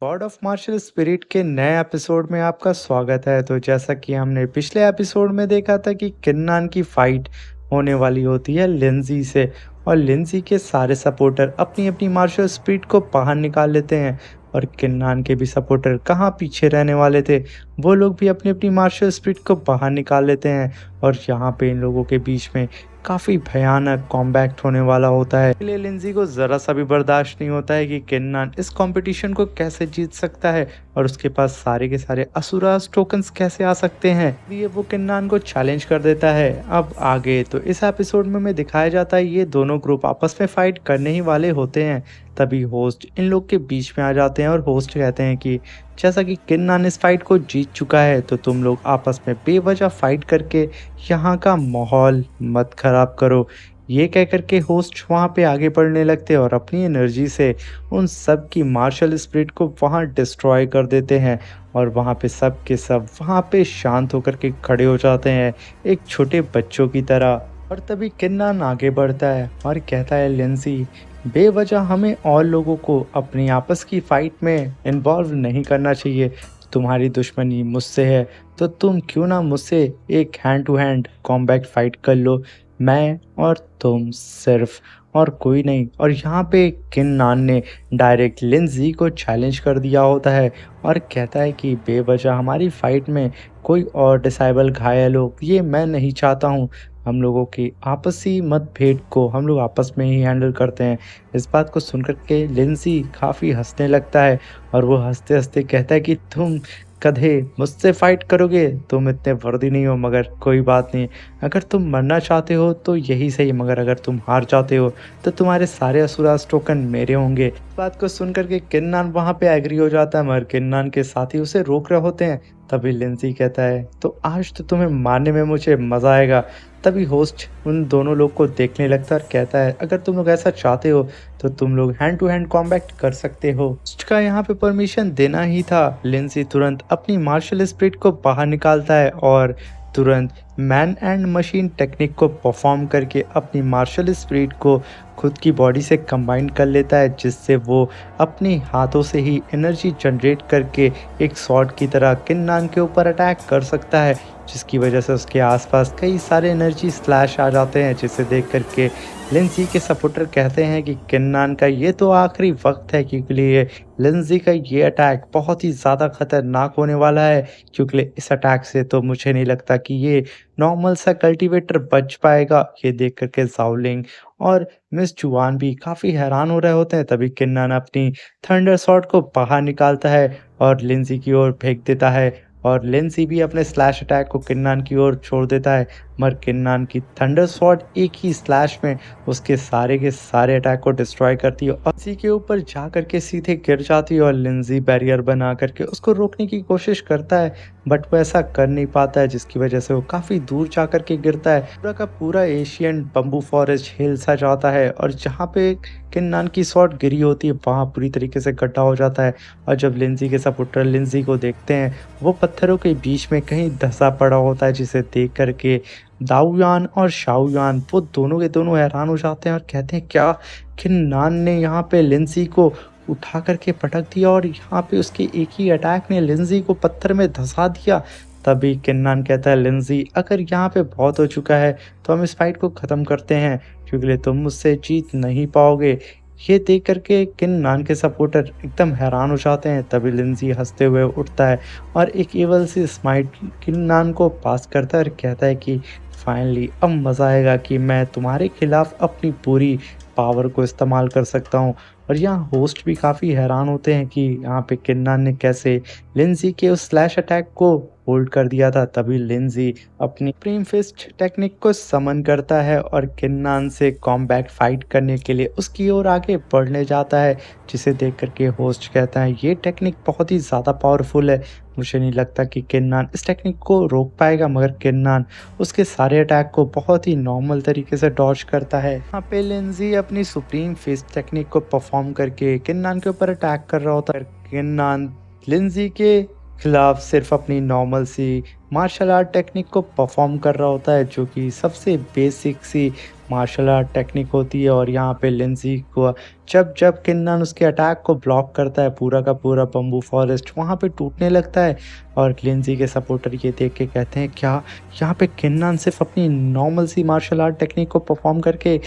God of martial spirit के नए episode में आपका स्वागत है। तो जैसा कि हमने पिछले एपिसोड में देखा था कि किन्नान की फाइट होने वाली होती है लिंजी से, और लिंजी के सारे सपोर्टर अपनी अपनी मार्शल स्पिरिट को बाहर निकाल लेते हैं। और किन्नान के भी सपोर्टर कहाँ पीछे रहने वाले थे, वो लोग भी अपनी अपनी मार्शल स्पिरिट को बाहर निकाल लेते हैं। और यहाँ पे इन लोगों के बीच में काफ़ी भयानक कॉम्बैक्ट होने वाला होता है। इसलिए लिंजी को ज़रा सा भी बर्दाश्त नहीं होता है कि किन्नान इस कंपटीशन को कैसे जीत सकता है और उसके पास सारे के सारे असुरास टोकन्स कैसे आ सकते हैं। इसलिए वो किन्नान को चैलेंज कर देता है। अब आगे तो इस एपिसोड में दिखाया जाता है ये दोनों ग्रुप आपस में फाइट करने ही वाले होते हैं। तभी होस्ट इन लोग के बीच में आ जाते हैं और होस्ट कहते हैं कि जैसा कि किन्नान इस फाइट को जीत चुका है, तो तुम लोग आपस में बेवजह फाइट करके यहाँ का माहौल मत खराब करो। ये कह कर के होस्ट वहाँ पे आगे बढ़ने लगते हैं और अपनी एनर्जी से उन सब की मार्शल स्पिरिट को वहाँ डिस्ट्रॉय कर देते हैं। और वहाँ पे सब के सब वहाँ पे शांत होकर के खड़े हो जाते हैं, एक छोटे बच्चों की तरह। और तभी किन्नान आगे बढ़ता है और कहता है, लिंसी, बेवजह हमें और लोगों को अपनी आपस की फाइट में इन्वॉल्व नहीं करना चाहिए। तुम्हारी दुश्मनी मुझसे है, तो तुम क्यों ना मुझसे एक hand to hand combat fight कर लो, मैं और तुम सिर्फ, और कोई नहीं। और यहाँ पे किन्नान ने डायरेक्ट लिंजी को चैलेंज कर दिया होता है और कहता है कि बेवजह हमारी फाइट में कोई और डिसाइबल घायल हो, ये मैं नहीं चाहता हूँ। हम लोगों की आपसी मतभेद को हम लोग आपस में ही हैंडल करते हैं। इस बात को सुनकर के लिंसी काफ़ी हंसने लगता है और वो हंसते हंसते कहता है कि तुम गधे मुझसे फाइट करोगे, तुम इतने वर्दी नहीं हो, मगर कोई बात नहीं। अगर तुम मरना चाहते हो तो यही सही, मगर अगर तुम हार जाते हो तो तुम्हारे सारे असुरास टोकन मेरे होंगे। इस बात को सुनकर के किन्नान वहाँ पे एग्री हो जाता है, मगर किन्नान के साथी उसे रोक रहे होते हैं। तभी लिंसी कहता है, तो आज तो तुम्हें मारने में मुझे मज़ा आएगा। तभी होस्ट उन दोनों लोग को देखने लगता है और कहता है, अगर तुम लोग ऐसा चाहते हो तो तुम लोग हैंड टू हैंड कॉम्बैट कर सकते हो। होस्ट का यहाँ पे परमिशन देना ही था। लिंसी तुरंत अपनी मार्शल स्पिरिट को बाहर निकालता है और तुरंत मैन एंड मशीन टेक्निक को परफॉर्म करके अपनी मार्शल स्पिरिट को खुद की बॉडी से कंबाइन कर लेता है, जिससे वो अपने हाथों से ही एनर्जी जनरेट करके एक शॉट की तरह किन्नान के ऊपर अटैक कर सकता है, जिसकी वजह से उसके आसपास कई सारे एनर्जी स्लैश आ जाते हैं। जिसे देख करके लिंसी के सपोर्टर कहते हैं कि किन्नान का ये तो आखिरी वक्त है, क्योंकि ये लिंसी का ये अटैक बहुत ही ज़्यादा खतरनाक होने वाला है। क्योंकि इस अटैक से तो मुझे नहीं लगता कि ये नॉर्मल सा कल्टीवेटर बच पाएगा। ये देख करके ज़ाओलिंग और मिस जुआन भी काफ़ी हैरान हो रहे होते हैं। तभी किन्नान अपनी थंडर शॉट को बाहर निकालता है और लिंसी की ओर फेंक देता है, और लिंसी भी अपने स्लैश अटैक को किन्नान की ओर छोड़ देता है। मगर किन्नान की थंडर स्वॉर्ड एक ही स्लैश में उसके सारे के सारे अटैक को डिस्ट्रॉय करती है और इसी के ऊपर जा करके सीधे गिर जाती है। और लिंजी बैरियर बना करके उसको रोकने की कोशिश करता है, बट वो ऐसा कर नहीं पाता है, जिसकी वजह से वो काफ़ी दूर जा करके गिरता है। पूरा का पूरा एशियन बम्बू फॉरेस्ट हिल सा जाता है और जहाँ पे किन्नान की शॉट गिरी होती है वहाँ पूरी तरीके से गड्ढा हो जाता है। और जब लिंजी के सपोर्टर लिंजी को देखते हैं, वो पत्थरों के बीच में कहीं धंसा पड़ा होता है, जिसे देख करके दाऊयान और शाओयान वो दोनों के दोनों हैरान हो जाते हैं और कहते हैं, क्या किन्नान ने यहाँ पे लिंजी को उठा करके पटक दिया और यहाँ पे उसके एक ही अटैक ने लिंजी को पत्थर में धंसा दिया। तभी किन्नान कहता है, लिंजी, अगर यहाँ पे बहुत हो चुका है तो हम इस फाइट को ख़त्म करते हैं, क्योंकि तुम मुझसे जीत नहीं पाओगे। ये देख करके किन्नान के सपोर्टर एकदम हैरान हो जाते हैं। तभी लिंजी हंसते हुए उठता है और एक एवल सी स्माइल किन्नान को पास करता है और कहता है कि फाइनली अब मज़ा आएगा कि मैं तुम्हारे खिलाफ अपनी पूरी पावर को इस्तेमाल कर सकता हूँ। और यहाँ होस्ट भी काफ़ी हैरान होते हैं कि यहाँ पे किन्नान ने कैसे लिंजी के उस स्लैश अटैक को होल्ड कर दिया था। तभी लिंजी अपनी प्रीम फिस्ट टेक्निक को समन करता है और किन्नान से कॉम्बैट फाइट करने के लिए उसकी ओर आगे बढ़ने जाता है, जिसे देख करके होस्ट कहता है, ये टेक्निक बहुत ही ज़्यादा पावरफुल है, मुझे नहीं लगता कि किन्नान इस टेक्निक को रोक पाएगा। मगर किन्नान उसके सारे अटैक को बहुत ही नॉर्मल तरीके से डॉज करता है। यहाँ पे लिंजी अपनी सुप्रीम फिस्ट टेक्निक को परफॉर्म करके किन्नान के ऊपर अटैक कर रहा होता है। किन्नान लिंजी के खिलाफ सिर्फ अपनी नॉर्मल सी मार्शल आर्ट टेक्निक को परफॉर्म कर रहा होता है, जो कि सबसे बेसिक सी मार्शल आर्ट टेक्निक होती है और यहाँ पे लिंजी को जब जब किन्नन उसके अटैक को ब्लॉक करता है, पूरा का पूरा बम्बू फॉरेस्ट वहाँ पे टूटने लगता है और लिंजी के सपोर्टर ये देख के कहते हैं, क्या यहाँ पे किन्नन सिर्फ अपनी नॉर्मल सी मार्शल आर्ट टेक्निक को परफॉर्म करके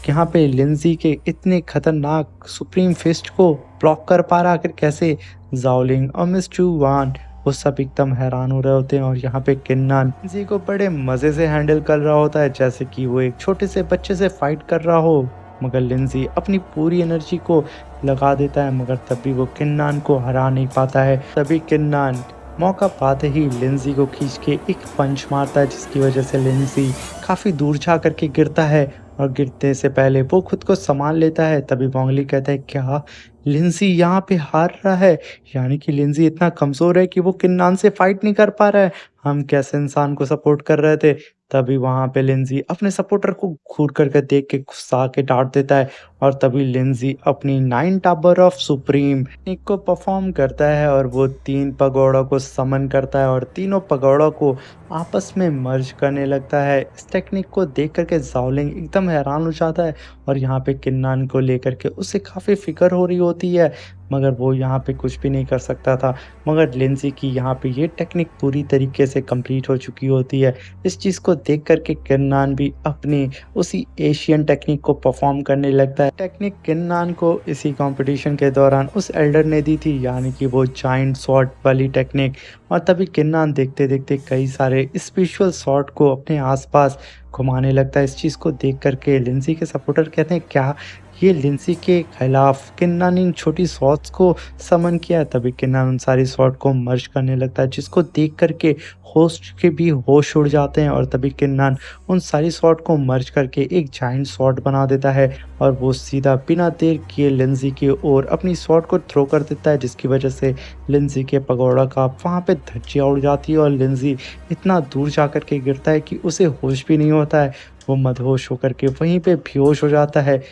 यहाँ पे लिंजी के इतने खतरनाक सुप्रीम फिस्ट को ब्लॉक कर पा रहा, आखिर कैसे? जाओलिंग और मिस चू वान वो सब एकदम हैरान हो रहे होते हैं और यहाँ पे किन्नन लिंजी को बड़े मज़े से हैंडल कर रहा होता है, जैसे कि वो एक छोटे से बच्चे से फाइट कर रहा हो। मगर लिंजी अपनी पूरी एनर्जी को लगा देता है, मगर तब भी वो किन्नन को हरा नहीं पाता है। तभी किन्नन मौका पाते ही लिंजी को खींच के एक पंच मारता है, जिसकी वजह से लिंजी काफ़ी दूर जा करके गिरता है और गिरने से पहले वो खुद को संभाल लेता है। तभी वोंगली कहता है, क्या लिंजी यहाँ पे हार रहा है? यानी कि लिंजी इतना कमज़ोर है कि वो किन्नन से फाइट नहीं कर पा रहा है। हम कैसे इंसान को सपोर्ट कर रहे थे? तभी वहाँ पे लिंजी अपने सपोर्टर को घूर करके देख के गुस्सा के डांट देता है और तभी लिंजी अपनी 9 टावर ऑफ सुप्रीम टेक्निक को परफॉर्म करता है और वो 3 पगोड़ों को समन करता है और तीनों पगोड़ों को आपस में मर्ज करने लगता है। इस टेक्निक को देख करके जाओलिंग एकदम हैरान हो जाता है और यहाँ पे किन्नन को लेकर के उसे काफ़ी फिक्र हो रही होती है, मगर वो यहाँ पे कुछ भी नहीं कर सकता था। मगर लिंजी की यहाँ पे ये टेक्निक पूरी तरीके से कंप्लीट हो चुकी होती है। इस चीज़ को देख कर के किन्नन भी अपनी उसी एशियन टेक्निक को परफॉर्म करने लगता है। टेक्निक किन्नन को इसी कंपटीशन के दौरान उस एल्डर ने दी थी, यानी कि वो जाइंट स्वॉर्ड वाली टेक्निक। और तभी किन्नन देखते देखते कई सारे स्पिरिचुअल स्वॉर्ड को अपने आसपास घुमाने लगता है। इस चीज़ को देख कर के लिंजी के सपोर्टर कहते हैं, क्या ये लिंजी के खिलाफ किन्नन ने इन छोटी स्वॉर्ड्स को समन किया है? तभी किन्नन उन सारी स्वॉर्ड को मर्ज करने लगता है, जिसको देख कर के होस्ट के भी होश उड़ जाते हैं और तभी किन्नन उन सारी स्वॉर्ड को मर्ज करके एक जाइंट स्वॉर्ड बना देता है और वो सीधा बिना देर किए लिंजी की ओर अपनी स्वॉर्ड को थ्रो कर देता है, जिसकी वजह से लिंजी के पगोड़ा का वहाँ पे धज्जियाँ उड़ जाती है और लिंजी इतना दूर जा कर के गिरता है कि उसे होश भी नहीं होता है। वो मदहोश होकर के वहीं पे बेहोश हो जाता है।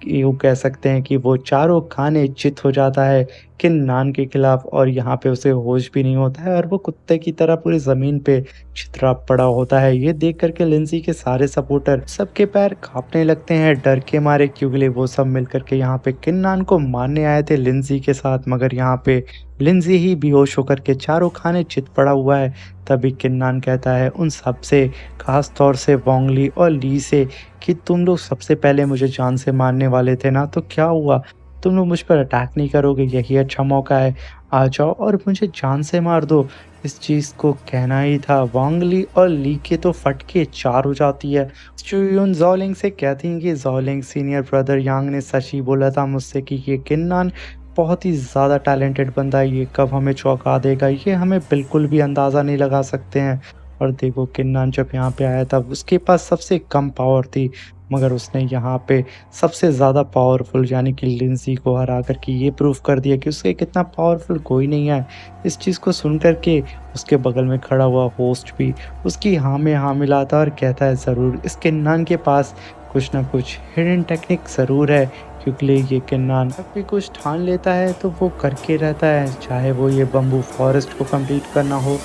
यूँ कह सकते हैं कि वो चारों खाने चित हो जाता है किन्नन के खिलाफ और यहाँ पे उसे होश भी नहीं होता है और वो कुत्ते की तरह पूरी ज़मीन पे छितरा पड़ा होता है। ये देख कर के लिंजी के सारे सपोर्टर सबके पैर काँपने लगते हैं डर के मारे, क्योंकि वो सब मिल कर के यहाँ पे किन्नन को मारने आए थे लिंजी के साथ, मगर यहाँ पे लिंजी ही बेहोश होकर के चारों खाने चित पड़ा हुआ है। तभी किन्नन कहता है उन सब से, खास तौर से वोंगली और ली से, कि तुम लोग सबसे पहले मुझे जान से मारने वाले थे ना, तो क्या हुआ? तुम लोग मुझ पर अटैक नहीं करोगे? यही अच्छा मौका है, आ जाओ और मुझे जान से मार दो। इस चीज़ को कहना ही था। वोंगली और ली के तो फट के 4 हो जाती है। चुयुन ज़ोलिंग से कहती हैं कि ज़ोलिंग सीनियर ब्रदर यांग ने सच ही बोला था मुझसे कि ये किन्नन बहुत ही ज़्यादा टैलेंटेड बंदा है, ये कब हमें चौंका देगा, ये हमें बिल्कुल भी अंदाज़ा नहीं लगा सकते हैं। और देखो किन्नन जब यहाँ पे आया था उसके पास सबसे कम पावर थी, मगर उसने यहाँ पे सबसे ज़्यादा पावरफुल यानी कि लिंजी को हरा कर के ये प्रूव कर दिया कि उससे कितना पावरफुल कोई नहीं है। इस चीज़ को सुन कर के उसके बगल में खड़ा हुआ होस्ट भी उसकी हाँ में हाँ मिलाता और कहता है, ज़रूर इस किन्नन के पास कुछ ना कुछ हिडन टेक्निक ज़रूर है, क्योंकि ये किन्नन जब भी कुछ ठान लेता है तो वो करके रहता है, चाहे वो ये बम्बू फॉरेस्ट को कंप्लीट करना हो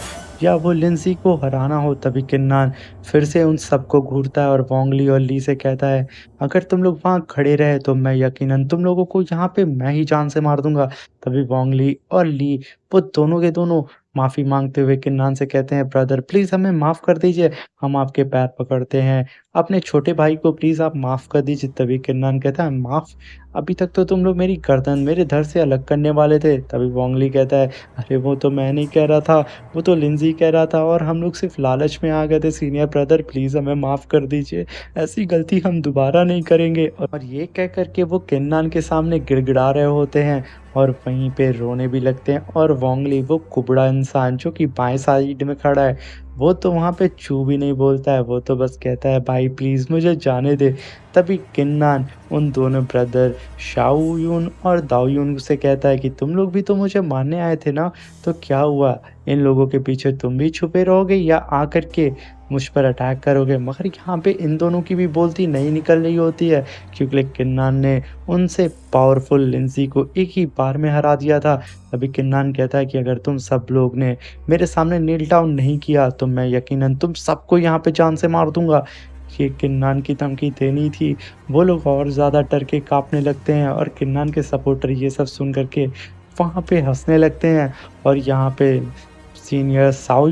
या वो लिंजी को हराना हो। तभी किन्नन फिर से उन सबको घूरता है और वोंगली और ली से कहता है, अगर तुम लोग वहाँ खड़े रहे तो मैं यकीनन तुम लोगों को यहाँ पे मैं ही जान से मार दूंगा। तभी वोंगली और ली वो दोनों के दोनों माफ़ी मांगते हुए किन्नन से कहते हैं, ब्रदर प्लीज़ हमें माफ़ कर दीजिए, हम आपके पैर पकड़ते हैं, अपने छोटे भाई को प्लीज़ आप माफ़ कर दीजिए। तभी किन्नन कहता है, माफ़? अभी तक तो तुम लोग मेरी गर्दन मेरे धड़ से अलग करने वाले थे। तभी वोंगली कहता है, अरे वो तो मैं नहीं कह रहा था, वो तो लिंजी कह रहा था और हम लोग सिर्फ लालच में आ गए थे। सीनियर ब्रदर प्लीज़ हमें माफ़ कर दीजिए, ऐसी गलती हम दोबारा नहीं करेंगे। और ये कह कर के वो किन्नन के सामने गिड़गिड़ा रहे होते हैं और वहीं पे रोने भी लगते हैं और वोंगली वो कुबड़ा इंसान जो कि बाएं साइड में खड़ा है वो तो वहाँ पे चू भी नहीं बोलता है, वो तो बस कहता है, भाई प्लीज़ मुझे जाने दे। तभी किन्नन उन दोनों ब्रदर शाओयुन और दाओयुन से कहता है कि तुम लोग भी तो मुझे मारने आए थे ना, तो क्या हुआ? इन लोगों के पीछे तुम भी छुपे रहोगे या आकर के मुझ पर अटैक करोगे? मगर यहाँ पे इन दोनों की भी बोलती नहीं निकल रही होती है, क्योंकि किन्नन ने उनसे पावरफुल लिंजी को एक ही बार में हरा दिया था। तभी किन्नन कहता है कि अगर तुम सब लोग ने मेरे सामने नील डाउन नहीं किया तो मैं यकीनन तुम सबको यहाँ पे जान से मार दूंगा। ये किन्नान की धमकी देनी थी। वो लोग और ज़्यादा डर के काँपने लगते हैं और किन्नान के सपोर्टर ये सब सुन कर के वहाँ पे हँसने लगते हैं और यहाँ पे सीनियर साओ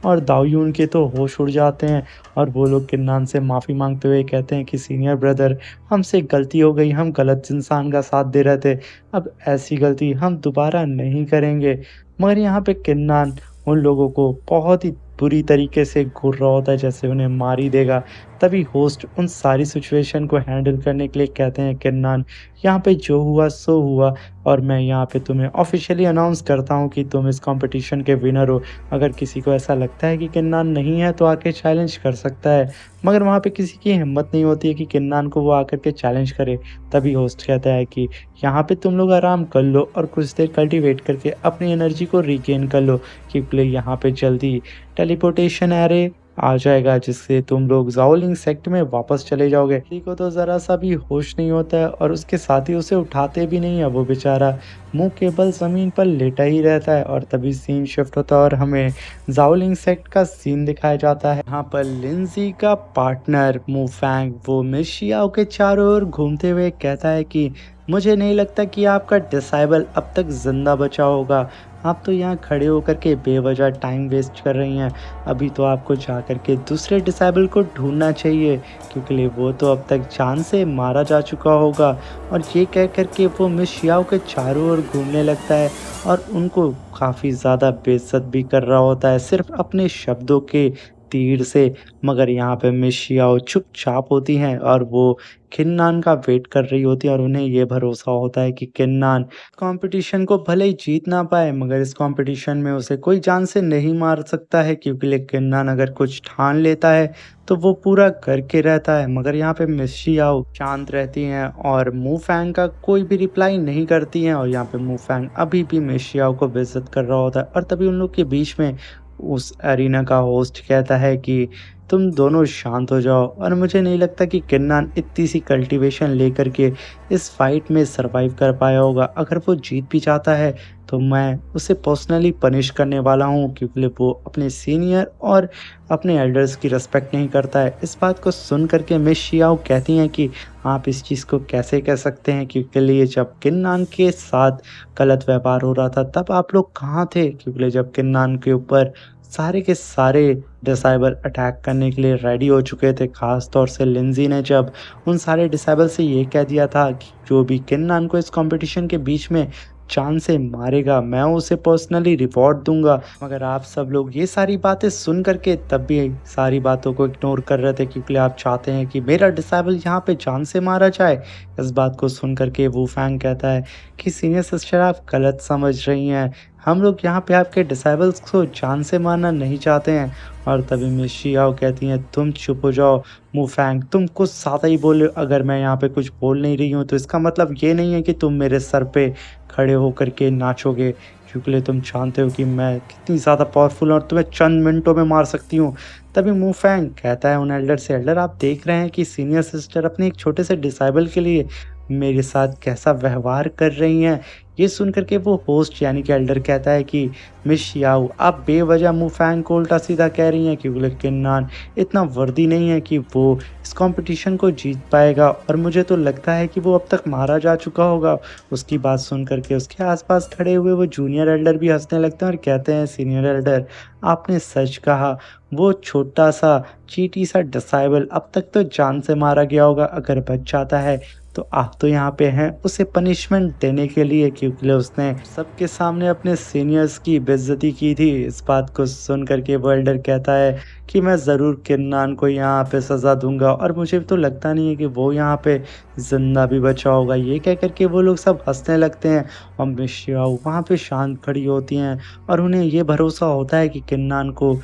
और दाओ के तो होश उड़ जाते हैं और वो लोग किन्नान से माफ़ी माँगते हुए कहते हैं कि सीनियर ब्रदर, हमसे गलती हो गई, हम गलत इंसान का साथ दे रहे थे। अब ऐसी गलती हम दोबारा नहीं करेंगे। मगर यहाँ पे किन्नान उन लोगों को बहुत ही बुरी तरीके से घूर रहा होता है जैसे उन्हें मार ही देगा। तभी होस्ट उन सारी सिचुएशन को हैंडल करने के लिए कहते हैं, किन्नान, यहाँ पे जो हुआ सो हुआ और मैं यहाँ पे तुम्हें ऑफ़िशियली अनाउंस करता हूँ कि तुम इस कॉम्पिटिशन के विनर हो। अगर किसी को ऐसा लगता है कि किन्नान नहीं है तो आके चैलेंज कर सकता है। मगर वहाँ पे किसी की हिम्मत नहीं होती है कि किन्नान को वो आकर के चैलेंज करे। तभी होस्ट कहता है कि यहाँ पे तुम लोग आराम कर लो और कुछ देर कल्टीवेट करके अपनी एनर्जी को रीगेन कर लो, क्योंकि यहाँ पे जल्दी टेलीपोर्टेशन एरे आ जाएगा जिससे तुम लोग ज़ाओलिंग सेक्ट में वापस चले जाओगे। किसी को तो ज़रा-सा भी होश नहीं होता है और उसके साथी उसे उठाते भी नहीं है। वो बेचारा मुँह के बल ज़मीन पर लेटा ही रहता है और तभी सीन शिफ्ट होता है और हमें ज़ाओलिंग सेक्ट का सीन दिखाया जाता है। यहाँ पर लिंज़ी का पार्टनर मू फैंग वो मिस शियाओ के चारों ओर घूमते हुए कहता है कि मुझे नहीं लगता कि आपका डिसाइबल अब तक ज़िंदा बचा होगा। आप तो यहाँ खड़े होकर के बेवजह टाइम वेस्ट कर रही हैं। अभी तो आपको जा कर के दूसरे डिसेबल को ढूँढना चाहिए, क्योंकि वो तो अब तक जान से मारा जा चुका होगा। और ये कह कर के वो मिस शियाओ के चारों ओर घूमने लगता है और उनको काफ़ी ज़्यादा बेइज्जत भी कर रहा होता है सिर्फ़ अपने शब्दों के तीर से। मगर यहाँ पे मिस शियाओ चुपचाप होती हैं और वो किन्नान का वेट कर रही होती है और उन्हें ये भरोसा होता है कि किन्नान कंपटीशन को भले ही जीत ना पाए मगर इस कंपटीशन में उसे कोई जान से नहीं मार सकता है, क्योंकि किन्नान अगर कुछ ठान लेता है तो वो पूरा करके रहता है। मगर यहाँ पे मिस शियाओ शांत रहती हैं और मू फैंग का कोई भी रिप्लाई नहीं करती हैं और यहाँ पे मू फैंग अभी भी मिस शियाओ को बेइज्जत कर रहा होता है। और तभी उन लोग के बीच में उस एरिना का होस्ट कहता है कि तुम दोनों शांत हो जाओ और मुझे नहीं लगता कि किन्नान इतनी सी कल्टीवेशन लेकर के इस फाइट में सरवाइव कर पाया होगा। अगर वो जीत भी जाता है तो मैं उसे पर्सनली पनिश करने वाला हूँ, क्योंकि वो अपने सीनियर और अपने एल्डर्स की रिस्पेक्ट नहीं करता है। इस बात को सुन कर के मिस शियाओ कहती हैं कि आप इस चीज़ को कैसे कह सकते हैं, क्योंकि लिए जब किन्नान के साथ गलत व्यवहार हो रहा था तब आप लोग कहाँ थे? क्योंकि जब किन्नान के ऊपर सारे के सारे डिसेबल अटैक करने के लिए रेडी हो चुके थे, ख़ास तौर से लिंज़ी ने जब उन सारे डिसेबल से ये कह दिया था कि जो भी किन्नान को इस कॉम्पिटिशन के बीच में जान से मारेगा मैं उसे पर्सनली रिवॉर्ड दूंगा। मगर आप सब लोग ये सारी बातें सुन करके तब भी सारी बातों को इग्नोर कर रहे थे, क्योंकि आप चाहते हैं कि मेरा डिसेबल यहाँ पे जान से मारा जाए। इस बात को सुन करके वू फैंग कहता है कि सीनियर सिस्टर आप गलत समझ रही हैं, हम लोग यहाँ पे आपके डिसेबल्स को जान से मारना नहीं चाहते हैं। और तभी मिस शियाओ कहती हैं तुम चुप हो जाओ मू फैंग, तुम कुछ ज़्यादा ही बोले। अगर मैं यहाँ पे कुछ बोल नहीं रही हूँ तो इसका मतलब ये नहीं है कि तुम मेरे सर पे खड़े होकर के नाचोगे, क्योंकि तुम जानते हो कि मैं कितनी ज़्यादा पावरफुल हूँ और तुम्हें चंद मिनटों में मार सकती हूँ। तभी मू फैंग कहता है उन एल्डर से, एल्डर आप देख रहे हैं कि सीनियर सिस्टर अपने एक छोटे से डिसेबल के लिए मेरे साथ कैसा व्यवहार कर रही हैं। ये सुन कर के वो होस्ट यानी कि एल्डर कहता है कि मिस शियाओ आप बेवजह मू फैंग को उल्टा सीधा कह रही हैं, क्योंकि किन्नान इतना वर्दी नहीं है कि वो इस कंपटीशन को जीत पाएगा और मुझे तो लगता है कि वो अब तक मारा जा चुका होगा। उसकी बात सुन कर के उसके आसपास खड़े हुए वो जूनियर एल्डर भी हंसने लगते हैं और कहते हैं सीनियर एल्डर आपने सच कहा, वो छोटा सा चीटी सा डिसेबल अब तक तो जान से मारा गया होगा। अगर बच जाता है तो आप तो यहाँ पे हैं उसे पनिशमेंट देने के लिए, क्योंकि उसने सबके सामने अपने सीनियर्स की बेइज्जती की थी। इस बात को सुन करके वो एल्डर कहता है कि मैं ज़रूर किन्नान को यहाँ पे सज़ा दूंगा और मुझे तो लगता नहीं है कि वो यहाँ पे ज़िंदा भी बचा होगा। ये कह करके वो लोग सब हंसने लगते हैं और मिस शियाओ वहाँ पे शांत खड़ी होती हैं और उन्हें ये भरोसा होता है कि किन्नान को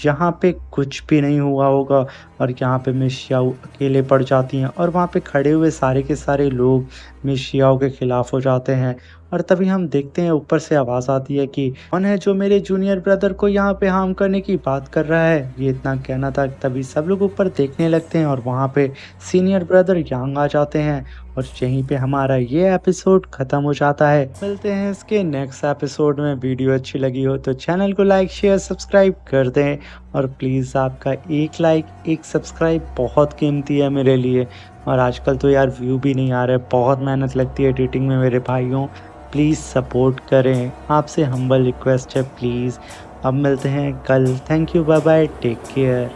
यहाँ पे कुछ भी नहीं हुआ होगा। और यहाँ पे मिस शियाओ अकेले पड़ जाती हैं और वहाँ पे खड़े हुए सारे के सारे लोग मिशियाओ के खिलाफ हो जाते हैं और तभी हम देखते हैं ऊपर से आवाज़ आती है कि कौन है जो मेरे जूनियर ब्रदर को यहाँ पे हार्म करने की बात कर रहा है। ये इतना कहना था, तभी सब लोग ऊपर देखने लगते हैं और वहाँ पे सीनियर ब्रदर यांग आ जाते हैं और यहीं पे हमारा ये एपिसोड ख़त्म हो जाता है। मिलते हैं इसके नेक्स्ट एपिसोड में। वीडियो अच्छी लगी हो तो चैनल को लाइक शेयर सब्सक्राइब कर दें और प्लीज़ आपका एक लाइक एक सब्सक्राइब बहुत कीमती है मेरे लिए। और आजकल तो यार व्यू भी नहीं आ रहे, बहुत मेहनत लगती है एडिटिंग में मेरे भाइयों। प्लीज़ सपोर्ट करें, आपसे हम्बल रिक्वेस्ट है प्लीज़। अब मिलते हैं कल। Thank you, bye bye, take care.